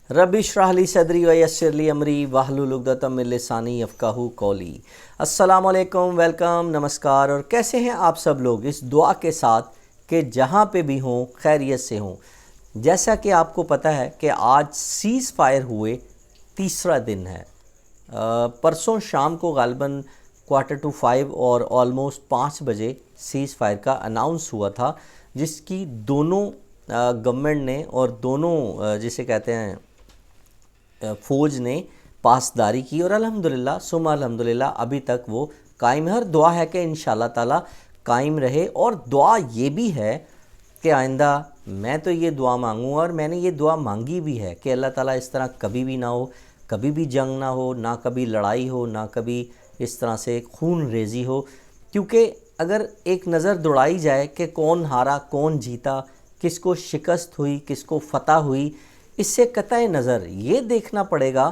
रबी इश्रह ली सदरी व यस्सिर ली अमरी वाहलुल उक़दतम मिन लिसानी यफ़क़हू क़ौली। अस्सलाम वालेकुम, वेलकम, नमस्कार। और कैसे हैं आप सब लोग, इस दुआ के साथ कि जहाँ पे भी हों खैरियत से हों। जैसा कि आपको पता है कि आज सीज़ फायर हुए तीसरा दिन है। परसों शाम को गालिबन 4:45 और ऑलमोस्ट 5 बजे सीज़ फायर का अनाउंस हुआ था, जिसकी दोनों गवर्नमेंट ने और दोनों जिसे कहते हैं फ़ौज ने पासदारी की और अल्हम्दुलिल्लाह सुम्मा अल्हम्दुलिल्लाह अभी तक वो कायम है। और दुआ है कि इंशाअल्लाह ताला कायम रहे। और दुआ ये भी है कि आइंदा मैं तो ये दुआ मांगूँ और मैंने ये दुआ मांगी भी है कि अल्लाह ताला इस तरह कभी भी ना हो, कभी भी जंग ना हो, ना कभी लड़ाई हो, ना कभी इस तरह से खून रेज़ी हो। क्योंकि अगर एक नज़र दौड़ाई जाए कि कौन हारा कौन जीता, किसको शिकस्त हुई किसको फ़तह हुई, इससे कतई नज़र ये देखना पड़ेगा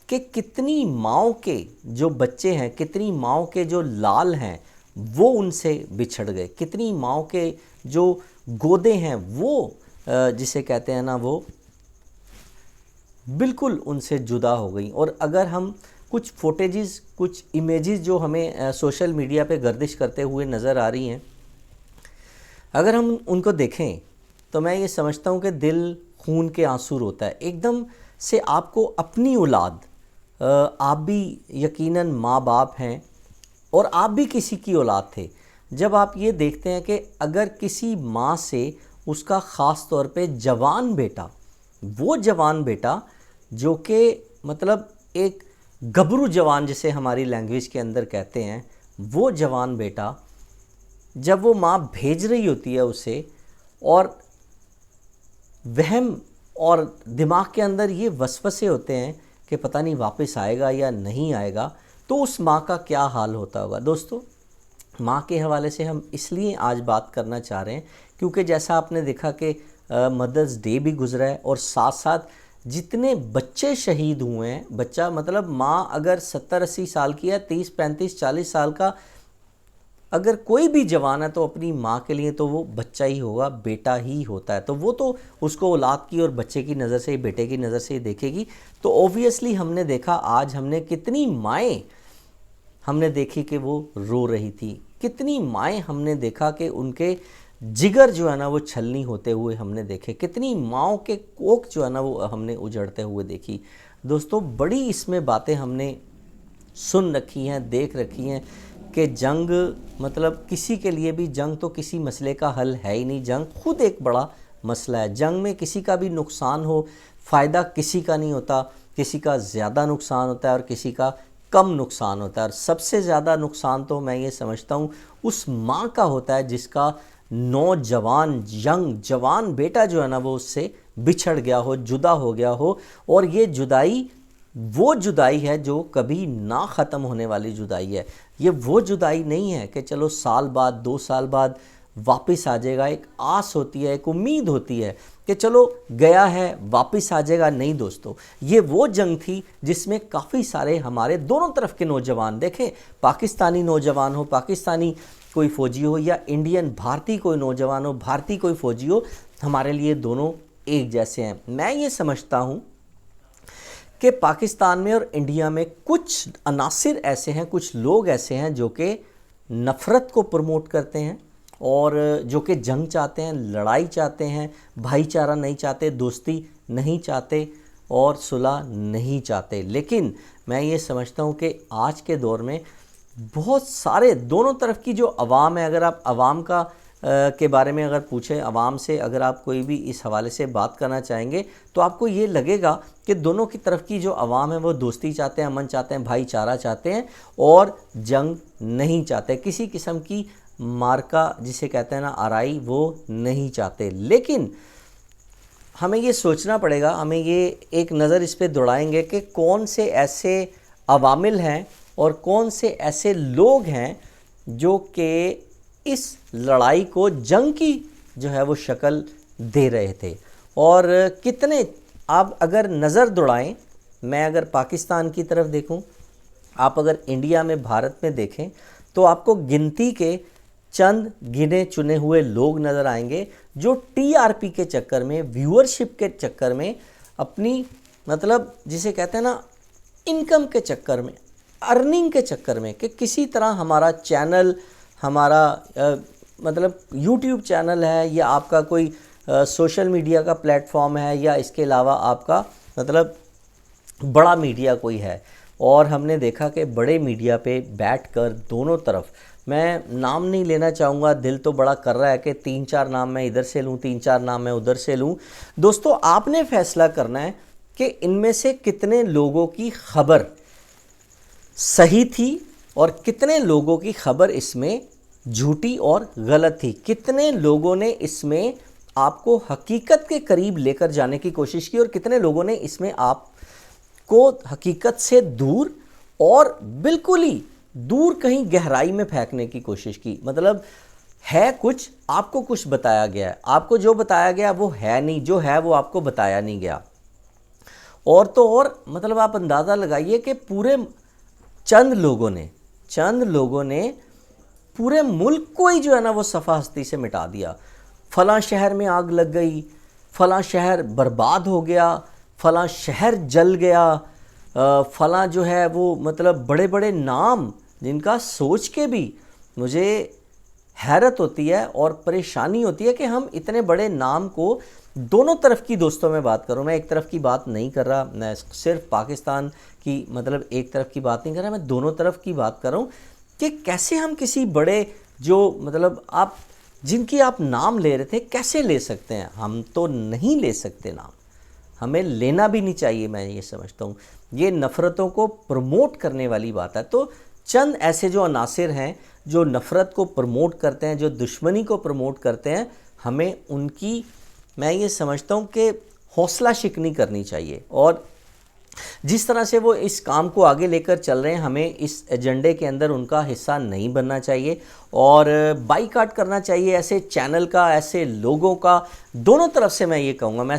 कि कितनी माँओं के जो बच्चे हैं, कितनी माँओं के जो लाल हैं वो उनसे बिछड़ गए, कितनी माँओं के जो गोदे हैं वो जिसे कहते हैं ना वो बिल्कुल उनसे जुदा हो गई। और अगर हम कुछ फुटेजेस, कुछ इमेजेस जो हमें सोशल मीडिया पे गर्दिश करते हुए नज़र आ रही हैं, अगर हम उनको देखें तो मैं ये समझता हूँ कि दिल खून के आंसू रोता है एकदम से। आपको अपनी औलाद, आप भी यकीनन माँ बाप हैं और आप भी किसी की औलाद थे, जब आप ये देखते हैं कि अगर किसी माँ से उसका ख़ास तौर पे जवान बेटा, वो जवान बेटा जो कि मतलब एक गबरू जवान जिसे हमारी लैंग्वेज के अंदर कहते हैं, वो जवान बेटा जब वो माँ भेज रही होती है उसे, और वहम और दिमाग के अंदर ये वसवसे होते हैं कि पता नहीं वापस आएगा या नहीं आएगा, तो उस माँ का क्या हाल होता होगा। दोस्तों, माँ के हवाले से हम इसलिए आज बात करना चाह रहे हैं क्योंकि जैसा आपने देखा कि मदर्स डे भी गुजरा है और साथ साथ जितने बच्चे शहीद हुए हैं, बच्चा मतलब माँ अगर 70-80 साल की है, 30-35-40 साल का अगर कोई भी जवान है तो अपनी माँ के लिए तो वो बच्चा ही होगा, बेटा ही होता है। तो वो तो उसको औलाद की और बच्चे की नज़र से, बेटे की नज़र से ही देखेगी। तो ऑब्वियसली हमने देखा आज हमने कितनी माएँ हमने देखी कि वो रो रही थी, कितनी माएँ हमने देखा कि उनके जिगर जो है ना वो छलनी होते हुए हमने देखे, कितनी माँओं के कोख जो है ना वो हमने उजड़ते हुए देखी। दोस्तों, बड़ी इसमें बातें हमने सुन रखी हैं, देख रखी हैं कि जंग मतलब किसी के लिए भी जंग तो किसी मसले का हल है ही नहीं। जंग खुद एक बड़ा मसला है। जंग में किसी का भी नुकसान हो, फ़ायदा किसी का नहीं होता, किसी का ज़्यादा नुकसान होता है और किसी का कम नुकसान होता है। और सबसे ज़्यादा नुकसान तो मैं ये समझता हूँ उस माँ का होता है जिसका नौजवान यंग जवान बेटा जो है ना वो उससे बिछड़ गया हो, जुदा हो गया हो। और ये जुदाई वो जुदाई है जो कभी ना ख़त्म होने वाली जुदाई है। ये वो जुदाई नहीं है कि चलो साल बाद 2 साल बाद वापस आ जाएगा। एक आस होती है, एक उम्मीद होती है कि चलो गया है वापस आ जाएगा। नहीं दोस्तों, ये वो जंग थी जिसमें काफ़ी सारे हमारे दोनों तरफ के नौजवान, देखें पाकिस्तानी नौजवान हो, पाकिस्तानी कोई फ़ौजी हो, या इंडियन भारतीय कोई नौजवान हो, भारतीय कोई फ़ौजी हो, हमारे लिए दोनों एक जैसे हैं। मैं ये समझता हूँ कि पाकिस्तान में और इंडिया में कुछ अनासिर ऐसे हैं, कुछ लोग ऐसे हैं जो कि नफ़रत को प्रमोट करते हैं और जो कि जंग चाहते हैं, लड़ाई चाहते हैं, भाईचारा नहीं चाहते, दोस्ती नहीं चाहते और सुलह नहीं चाहते। लेकिन मैं ये समझता हूँ कि आज के दौर में बहुत सारे दोनों तरफ की जो अवाम है, अगर आप अवाम का के बारे में अगर पूछें, अवाम से अगर आप कोई भी इस हवाले से बात करना चाहेंगे तो आपको ये लगेगा कि दोनों की तरफ की जो अवाम है वो दोस्ती चाहते हैं, अमन चाहते हैं, भाईचारा चाहते हैं और जंग नहीं चाहते, किसी किस्म की मार्का जिसे कहते हैं ना आराई, वो नहीं चाहते। लेकिन हमें ये सोचना पड़ेगा, हमें ये एक नज़र इस पर दौड़ाएंगे कि कौन से ऐसे अवामिल हैं और कौन से ऐसे लोग हैं जो कि इस लड़ाई को जंग की जो है वो शक्ल दे रहे थे। और कितने आप अगर नज़र दौड़ाएं, मैं अगर पाकिस्तान की तरफ देखूं, आप अगर इंडिया में भारत में देखें तो आपको गिनती के चंद गिने चुने हुए लोग नज़र आएंगे जो टीआरपी के चक्कर में, व्यूअरशिप के चक्कर में अपनी मतलब जिसे कहते हैं ना, इनकम के चक्कर में, अर्निंग के चक्कर में, कि किसी तरह हमारा चैनल, हमारा मतलब यूट्यूब चैनल है या आपका कोई सोशल मीडिया का प्लेटफॉर्म है या इसके अलावा आपका मतलब बड़ा मीडिया कोई है, और हमने देखा कि बड़े मीडिया पे बैठकर दोनों तरफ, मैं नाम नहीं लेना चाहूँगा, दिल तो बड़ा कर रहा है कि 3-4 नाम मैं इधर से लूँ, 3-4 नाम मैं उधर से लूँ। दोस्तों आपने फैसला करना है कि इनमें से कितने लोगों की खबर सही थी और कितने लोगों की खबर इसमें झूठी और गलत थी, कितने लोगों ने इसमें आपको हकीकत के करीब लेकर जाने की कोशिश की और कितने लोगों ने इसमें आपको हकीकत से दूर और बिल्कुल ही दूर कहीं गहराई में फेंकने की कोशिश की। मतलब है कुछ, आपको कुछ बताया गया है, आपको जो बताया गया वो है नहीं, जो है वो आपको बताया नहीं गया। और तो और मतलब आप अंदाज़ा लगाइए कि पूरे चंद लोगों ने पूरे मुल्क को ही जो है ना वो सफ़ा हस्ती से मिटा दिया। फ़लाँ शहर में आग लग गई, फ़लाँ शहर बर्बाद हो गया, फ़लाँ शहर जल गया, फ़लाँ जो है वो मतलब बड़े बड़े नाम जिनका सोच के भी मुझे हैरत होती है और परेशानी होती है कि हम इतने बड़े नाम को, दोनों तरफ की, दोस्तों मैं बात करूं, मैं एक तरफ की बात नहीं कर रहा, मैं सिर्फ पाकिस्तान की मतलब एक तरफ की बात नहीं कर रहा, मैं दोनों तरफ की बात कर रहा हूं कि कैसे हम किसी बड़े जो मतलब आप जिनकी आप नाम ले रहे थे कैसे ले सकते हैं। हम तो नहीं ले सकते नाम, हमें लेना भी नहीं चाहिए। मैं ये समझता हूँ ये नफ़रतों को प्रमोट करने वाली बात है। तो चंद ऐसे जो अनासिर हैं जो नफ़रत को प्रमोट करते हैं, जो दुश्मनी को प्रमोट करते हैं, हमें उनकी, मैं ये समझता हूँ कि हौसला शिकनी करनी चाहिए। और जिस तरह से वो इस काम को आगे लेकर चल रहे हैं, हमें इस एजेंडे के अंदर उनका हिस्सा नहीं बनना चाहिए और बाईकाट करना चाहिए ऐसे चैनल का, ऐसे लोगों का। दोनों तरफ से मैं ये कहूँगा, मैं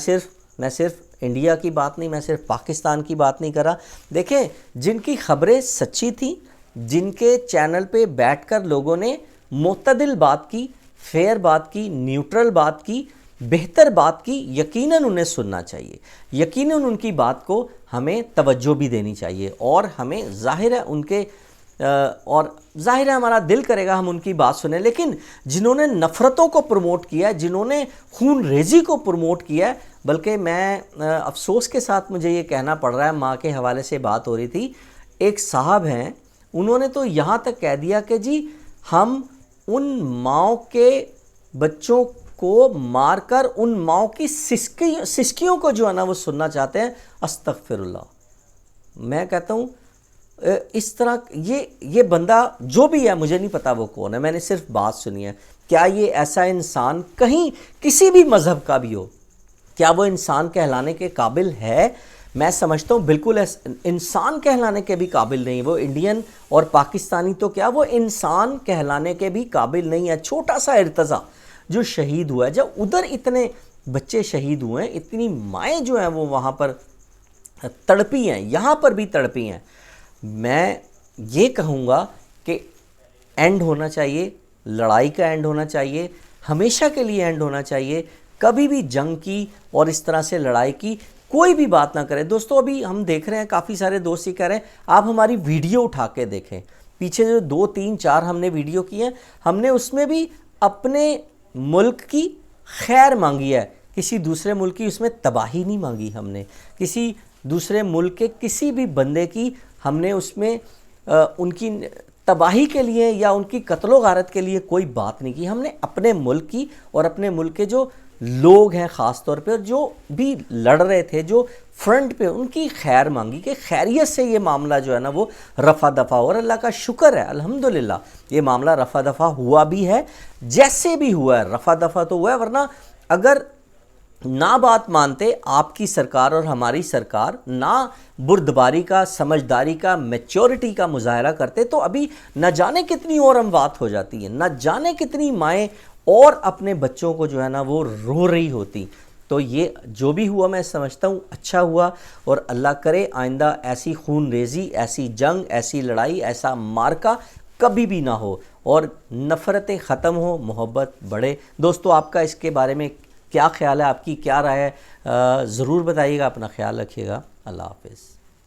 सिर्फ इंडिया की बात नहीं, मैं सिर्फ पाकिस्तान की बात नहीं कर रहा। देखें, जिनकी खबरें सच्ची थी, जिनके चैनल पे बैठकर लोगों ने मुतदिल बात की, फेयर बात की, न्यूट्रल बात की, बेहतर बात की, यकीनन उन्हें सुनना चाहिए, यकीनन उनकी बात को हमें तवज्जो भी देनी चाहिए। और हमें जाहिर है उनके और जाहिर है हमारा दिल करेगा हम उनकी बात सुने। लेकिन जिन्होंने नफ़रतों को प्रमोट किया है, जिन्होंने खून रेजी को प्रमोट किया है, बल्कि मैं अफसोस के साथ मुझे ये कहना पड़ रहा है, माँ के हवाले से बात हो रही थी, एक साहब हैं, उन्होंने तो यहाँ तक कह दिया कि जी हम उन माओ के बच्चों को मारकर उन माओ की सिसकियों को जो है ना वो सुनना चाहते हैं। अस्तगफिरुल्लाह। मैं कहता हूँ इस तरह ये बंदा जो भी है, मुझे नहीं पता वो कौन है, मैंने सिर्फ बात सुनी है। क्या ये ऐसा इंसान कहीं किसी भी मज़हब का भी हो, क्या वो इंसान कहलाने के काबिल है? मैं समझता हूँ बिल्कुल इंसान कहलाने के भी काबिल नहीं। वो इंडियन और पाकिस्तानी तो क्या, वो इंसान कहलाने के भी काबिल नहीं है। छोटा सा इर्तज़ा जो शहीद हुआ है, जब उधर इतने बच्चे शहीद हुए हैं, इतनी माएँ जो हैं वो वहाँ पर तड़पी हैं, यहाँ पर भी तड़पी हैं। मैं ये कहूँगा कि एंड होना चाहिए, लड़ाई का एंड होना चाहिए, हमेशा के लिए एंड होना चाहिए। कभी भी जंग की और इस तरह से लड़ाई की कोई भी बात ना करें। दोस्तों अभी हम देख रहे हैं, काफ़ी सारे दोस्त ये कह रहे हैं आप हमारी वीडियो उठा के देखें। पीछे जो 2, 3, 4 हमने वीडियो की हैं, हमने उसमें भी अपने मुल्क की खैर मांगी है, किसी दूसरे मुल्क की उसमें तबाही नहीं मांगी। हमने किसी दूसरे मुल्क के किसी भी बंदे की हमने उसमें उनकी तबाही के लिए या उनकी कत्लो गारत के लिए कोई बात नहीं की। हमने अपने मुल्क की और अपने मुल्क के जो लोग हैं ख़ास तौर पे, और जो भी लड़ रहे थे, जो फ्रंट पे, उनकी खैर मांगी कि खैरियत से ये मामला जो है ना वो रफ़ा दफ़ा। और अल्लाह का शुक्र है, अल्हम्दुलिल्लाह ये मामला रफ़ा दफ़ा हुआ भी है। जैसे भी हुआ है रफ़ा दफ़ा तो हुआ है, वरना अगर ना बात मानते आपकी सरकार और हमारी सरकार, ना बुर्दबारी का, समझदारी का, मैच्योरिटी का मुजाहरा करते, तो अभी न जाने कितनी और अमवात हो जाती है, न जाने कितनी माएँ और अपने बच्चों को जो है ना वो रो रही होती। तो ये जो भी हुआ मैं समझता हूँ अच्छा हुआ, और अल्लाह करे आइंदा ऐसी खून रेजी, ऐसी जंग, ऐसी लड़ाई, ऐसा मार्का कभी भी ना हो और नफ़रतें ख़त्म हो, मोहब्बत बढ़े। दोस्तों आपका इसके बारे में क्या ख्याल है आपकी, क्या राय है, ज़रूर बताइएगा। अपना ख्याल रखिएगा। अल्लाह हाफ़िज़।